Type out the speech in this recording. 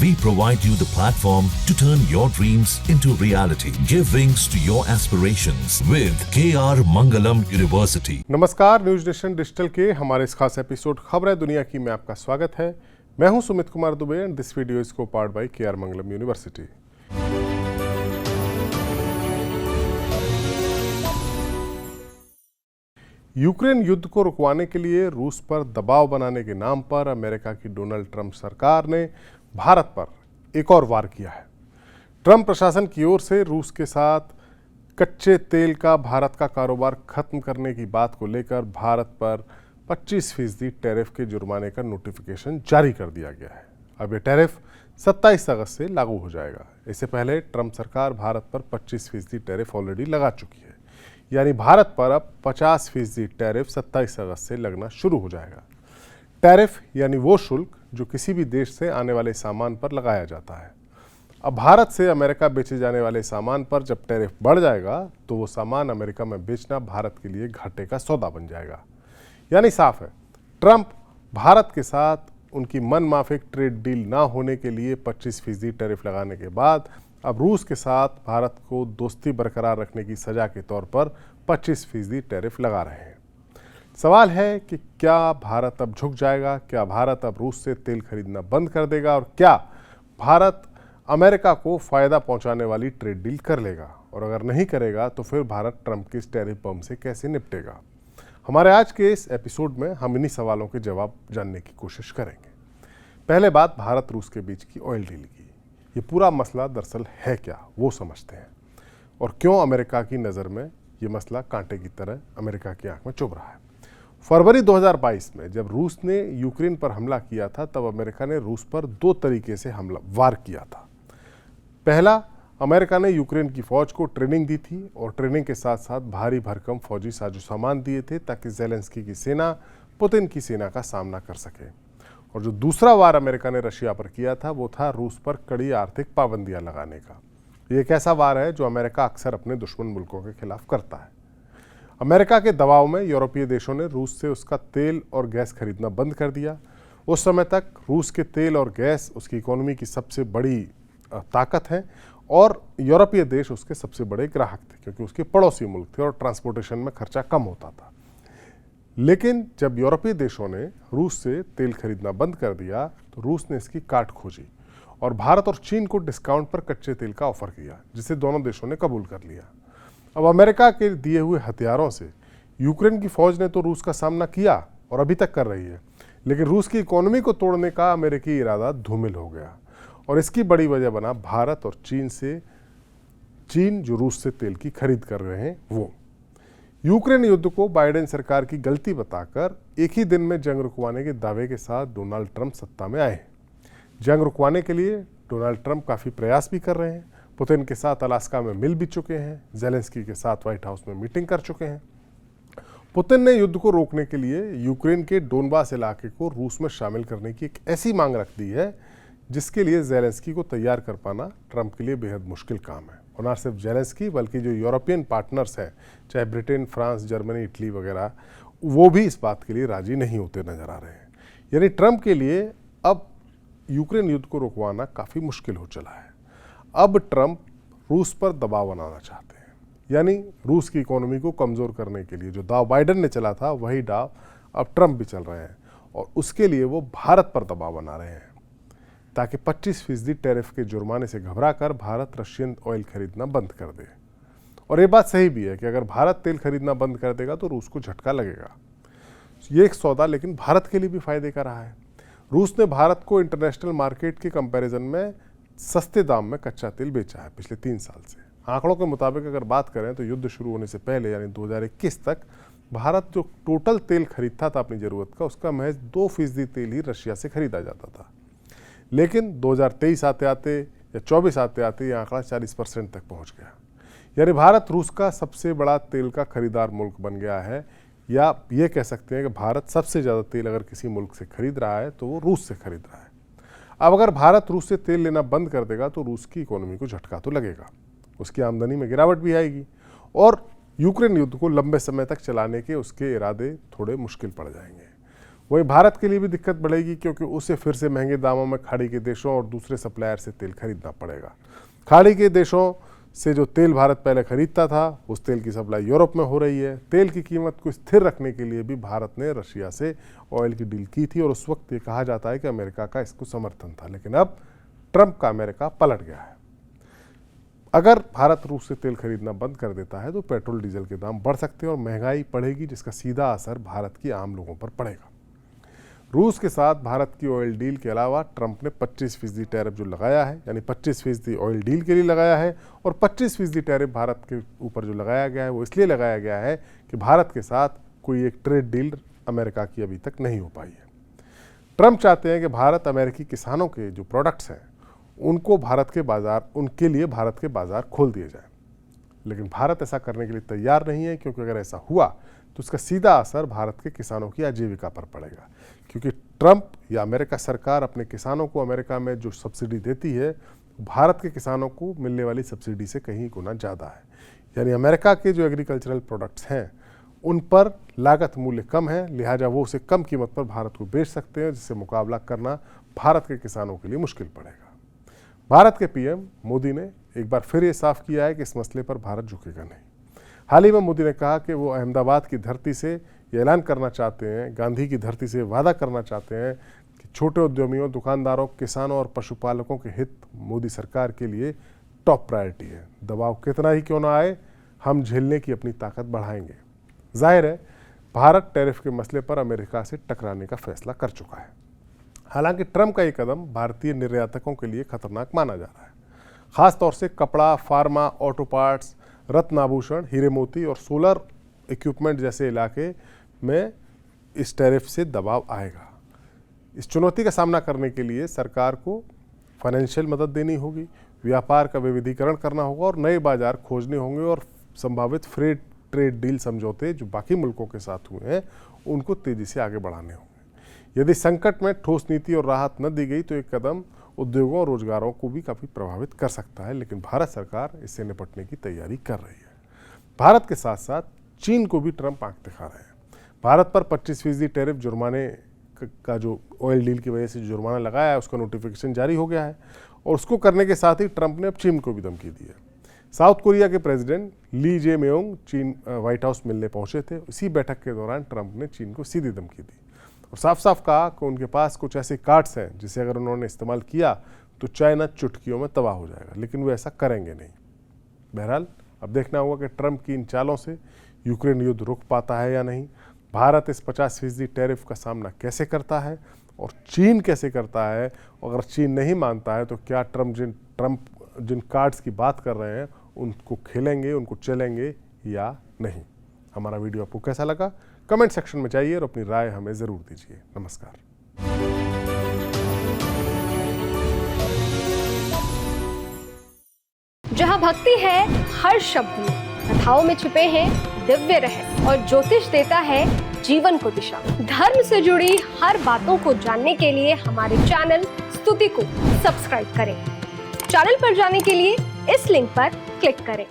We provide you the platform to turn your dreams into reality. Give wings to your aspirations with KR Mangalam University. नमस्कार, news nation digital के हमारे इस खास episode खबरें दुनिया की में आपका स्वागत है। मैं हूं Sumit Kumar Dubey and this video is co-powered by KR Mangalam university. Ukraine युद्ध को रुकवाने के लिए रूस पर दबाव बनाने के नाम पर अमेरिका की डोनाल्ड ट्रंप सरकार ने भारत पर एक और वार किया है। ट्रंप प्रशासन की ओर से रूस के साथ कच्चे तेल का भारत का कारोबार खत्म करने की बात को लेकर भारत पर 25% टैरिफ के जुर्माने का नोटिफिकेशन जारी कर दिया गया है। अब यह टैरिफ 27 अगस्त से लागू हो जाएगा। इससे पहले ट्रंप सरकार भारत पर 25% टैरिफ ऑलरेडी लगा चुकी है, यानी भारत पर अब 50% टैरिफ 27 अगस्त से लगना शुरू हो जाएगा। टैरिफ यानी वो शुल्क जो किसी भी देश से आने वाले सामान पर लगाया जाता है। अब भारत से अमेरिका बेचे जाने वाले सामान पर जब टैरिफ बढ़ जाएगा तो वो सामान अमेरिका में बेचना भारत के लिए घाटे का सौदा बन जाएगा। यानी साफ है, ट्रंप भारत के साथ उनकी मनमाफिक ट्रेड डील ना होने के लिए 25% टैरिफ लगाने के बाद अब रूस के साथ भारत को दोस्ती बरकरार रखने की सजा के तौर पर 25% टैरिफ लगा रहे हैं। सवाल है कि क्या भारत अब झुक जाएगा? क्या भारत अब रूस से तेल खरीदना बंद कर देगा? और क्या भारत अमेरिका को फायदा पहुंचाने वाली ट्रेड डील कर लेगा? और अगर नहीं करेगा तो फिर भारत ट्रंप के इस टैरिफ बम से कैसे निपटेगा? हमारे आज के इस एपिसोड में हम इन्हीं सवालों के जवाब जानने की कोशिश करेंगे। पहले बात भारत रूस के बीच की ऑयल डील की। ये पूरा मसला दरअसल है क्या, वो समझते हैं, और क्यों अमेरिका की नज़र में ये मसला कांटे की तरह अमेरिका की आंख में चुभ रहा है। फरवरी 2022 में जब रूस ने यूक्रेन पर हमला किया था तब अमेरिका ने रूस पर दो तरीके से वार किया था। पहला, अमेरिका ने यूक्रेन की फौज को ट्रेनिंग दी थी और ट्रेनिंग के साथ साथ भारी भरकम फौजी साजो सामान दिए थे ताकि ज़ेलेंस्की की सेना पुतिन की सेना का सामना कर सके। और जो दूसरा वार अमेरिका ने रशिया पर किया था वो था रूस पर कड़ी आर्थिक पाबंदियां लगाने का। ये एक ऐसा वार है जो अमेरिका अक्सर अपने दुश्मन मुल्कों के खिलाफ करता है। अमेरिका के दबाव में यूरोपीय देशों ने रूस से उसका तेल और गैस खरीदना बंद कर दिया। उस समय तक रूस के तेल और गैस उसकी इकोनॉमी की सबसे बड़ी ताकत है और यूरोपीय देश उसके सबसे बड़े ग्राहक थे क्योंकि उसके पड़ोसी मुल्क थे और ट्रांसपोर्टेशन में खर्चा कम होता था। लेकिन जब यूरोपीय देशों ने रूस से तेल खरीदना बंद कर दिया तो रूस ने इसकी काट खोजी और भारत और चीन को डिस्काउंट पर कच्चे तेल का ऑफर किया, जिसे दोनों देशों ने कबूल कर लिया। अब अमेरिका के दिए हुए हथियारों से यूक्रेन की फौज ने तो रूस का सामना किया और अभी तक कर रही है, लेकिन रूस की इकोनॉमी को तोड़ने का अमेरिकी इरादा धूमिल हो गया और इसकी बड़ी वजह बना भारत और चीन जो रूस से तेल की खरीद कर रहे हैं वो। यूक्रेन युद्ध को बाइडेन सरकार की गलती बताकर एक ही दिन में जंग रुकवाने के दावे के साथ डोनाल्ड ट्रंप सत्ता में आए। जंग रुकवाने के लिए डोनाल्ड ट्रंप काफ़ी प्रयास भी कर रहे हैं। पुतिन के साथ अलास्का में मिल भी चुके हैं, ज़ेलेंस्की के साथ व्हाइट हाउस में मीटिंग कर चुके हैं। पुतिन ने युद्ध को रोकने के लिए यूक्रेन के डोनबास इलाके को रूस में शामिल करने की एक ऐसी मांग रख दी है जिसके लिए ज़ेलेंस्की को तैयार कर पाना ट्रंप के लिए बेहद मुश्किल काम है। और न सिर्फ ज़ेलेंस्की बल्कि जो यूरोपियन पार्टनर्स हैं, चाहे ब्रिटेन, फ्रांस, जर्मनी, इटली वगैरह, वो भी इस बात के लिए राजी नहीं होते नजर आ रहे हैं। यानी ट्रंप के लिए अब यूक्रेन युद्ध को रुकवाना काफ़ी मुश्किल हो चला है। अब ट्रंप रूस पर दबाव बनाना चाहते हैं, यानी रूस की इकोनॉमी को कमज़ोर करने के लिए जो दाव बाइडेन ने चला था वही दाव अब ट्रंप भी चल रहे हैं और उसके लिए वो भारत पर दबाव बना रहे हैं ताकि 25% टैरिफ के जुर्माने से घबराकर भारत रशियन ऑयल खरीदना बंद कर दे। और ये बात सही भी है कि अगर भारत तेल खरीदना बंद कर देगा तो रूस को झटका लगेगा। ये एक सौदा लेकिन भारत के लिए भी फायदे का रहा है। रूस ने भारत को इंटरनेशनल मार्केट के कंपैरिजन में सस्ते दाम में कच्चा तेल बेचा है पिछले 3 साल से। आंकड़ों के मुताबिक अगर बात करें तो युद्ध शुरू होने से पहले यानी 2021 तक भारत जो टोटल तेल खरीदता था अपनी ज़रूरत का, उसका महज 2% तेल ही रशिया से खरीदा जाता था। लेकिन 2023 आते आते या 24 आते आते ये आंकड़ा 40% तक पहुंच गया। यानी भारत रूस का सबसे बड़ा तेल का खरीदार मुल्क बन गया है, या ये कह सकते हैं कि भारत सबसे ज़्यादा तेल अगर किसी मुल्क से खरीद रहा है तो वो रूस से खरीद रहा है। अब अगर भारत रूस से तेल लेना बंद कर देगा तो रूस की इकोनॉमी को झटका तो लगेगा, उसकी आमदनी में गिरावट भी आएगी और यूक्रेन युद्ध को लंबे समय तक चलाने के उसके इरादे थोड़े मुश्किल पड़ जाएंगे। वहीं भारत के लिए भी दिक्कत बढ़ेगी, क्योंकि उसे फिर से महंगे दामों में खाड़ी के देशों और दूसरे सप्लायर से तेल खरीदना पड़ेगा। खाड़ी के देशों से जो तेल भारत पहले खरीदता था, उस तेल की सप्लाई यूरोप में हो रही है। तेल की कीमत को स्थिर रखने के लिए भी भारत ने रशिया से ऑयल की डील की थी और उस वक्त ये कहा जाता है कि अमेरिका का इसको समर्थन था, लेकिन अब ट्रंप का अमेरिका पलट गया है। अगर भारत रूस से तेल खरीदना बंद कर देता है तो पेट्रोल डीजल के दाम बढ़ सकते हैं और महंगाई बढ़ेगी, जिसका सीधा असर भारत की आम लोगों पर पड़ेगा। रूस के साथ भारत की ऑयल डील के अलावा ट्रंप ने 25% टैरिफ जो लगाया है, यानी 25% ऑयल डील के लिए लगाया है, और 25% टैरिफ भारत के ऊपर जो लगाया गया है वो इसलिए लगाया गया है कि भारत के साथ कोई एक ट्रेड डील अमेरिका की अभी तक नहीं हो पाई है। ट्रंप चाहते हैं कि भारत अमेरिकी किसानों के जो प्रोडक्ट्स हैं उनके लिए भारत के बाजार खोल दिए जाए, लेकिन भारत ऐसा करने के लिए तैयार नहीं है, क्योंकि अगर ऐसा हुआ तो उसका सीधा असर भारत के किसानों की आजीविका पर पड़ेगा। क्योंकि ट्रंप या अमेरिका सरकार अपने किसानों को अमेरिका में जो सब्सिडी देती है, भारत के किसानों को मिलने वाली सब्सिडी से कहीं गुना ज़्यादा है। यानी अमेरिका के जो एग्रीकल्चरल प्रोडक्ट्स हैं उन पर लागत मूल्य कम है, लिहाजा वो उसे कम कीमत पर भारत को बेच सकते हैं, जिससे मुकाबला करना भारत के किसानों के लिए मुश्किल पड़ेगा। भारत के पीएम मोदी ने एक बार फिर ये साफ किया है कि इस मसले पर भारत झुकेगा नहीं। हाल ही में मोदी ने कहा कि वो अहमदाबाद की धरती से ये ऐलान करना चाहते हैं, गांधी की धरती से वादा करना चाहते हैं कि छोटे उद्यमियों, दुकानदारों, किसानों और पशुपालकों के हित मोदी सरकार के लिए टॉप प्रायोरिटी है। दबाव कितना ही क्यों ना आए, हम झेलने की अपनी ताकत बढ़ाएंगे। जाहिर है भारत टैरिफ के मसले पर अमेरिका से टकराने का फैसला कर चुका है। हालांकि ट्रंप का ये कदम भारतीय निर्यातकों के लिए खतरनाक माना जा रहा है। खासतौर से कपड़ा, फार्मा, ऑटो पार्ट्स, रत्न आभूषण, हीरे मोती और सोलर इक्विपमेंट जैसे इलाके में इस टैरिफ से दबाव आएगा। इस चुनौती का सामना करने के लिए सरकार को फाइनेंशियल मदद देनी होगी, व्यापार का विविधीकरण करना होगा और नए बाजार खोजने होंगे, और संभावित फ्री ट्रेड डील समझौते जो बाकी मुल्कों के साथ हुए हैं उनको तेजी से आगे बढ़ाने होंगे। यदि संकट में ठोस नीति और राहत न दी गई तो एक कदम उद्योगों और रोजगारों को भी काफ़ी प्रभावित कर सकता है, लेकिन भारत सरकार इससे निपटने की तैयारी कर रही है। भारत के साथ साथ चीन को भी ट्रंप आंख दिखा रहे हैं। भारत पर 25% टैरिफ जुर्माने का जो ऑयल डील की वजह से जुर्माना लगाया है उसका नोटिफिकेशन जारी हो गया है, और उसको करने के साथ ही ट्रंप ने अब चीन को भी धमकी दी है। साउथ कोरिया के प्रेसिडेंट ली जे मेयोंग चीन व्हाइट हाउस मिलने पहुंचे थे। इसी बैठक के दौरान ट्रंप ने चीन को सीधी धमकी दी और साफ साफ कहा कि उनके पास कुछ ऐसे कार्ड्स हैं जिसे अगर उन्होंने इस्तेमाल किया तो चाइना चुटकियों में तबाह हो जाएगा, लेकिन वो ऐसा करेंगे नहीं। बहरहाल अब देखना होगा कि ट्रंप की इन चालों से यूक्रेन युद्ध रुक पाता है या नहीं, भारत इस 50% टैरिफ का सामना कैसे करता है और चीन कैसे करता है। अगर चीन नहीं मानता है तो क्या ट्रंप जिन कार्ड्स की बात कर रहे हैं उनको खेलेंगे, उनको चलेंगे या नहीं। हमारा वीडियो आपको कैसा लगा कमेंट सेक्शन में चाहिए और अपनी राय हमें ज़रूर दीजिए। नमस्कार। जहाँ भक्ति है हर शब्द में, कथाओं में छुपे हैं दिव्य रहस्य और ज्योतिष देता है जीवन को दिशा। धर्म से जुड़ी हर बातों को जानने के लिए हमारे चैनल स्तुति को सब्सक्राइब करें। चैनल पर जाने के लिए इस लिंक पर क्लिक करें।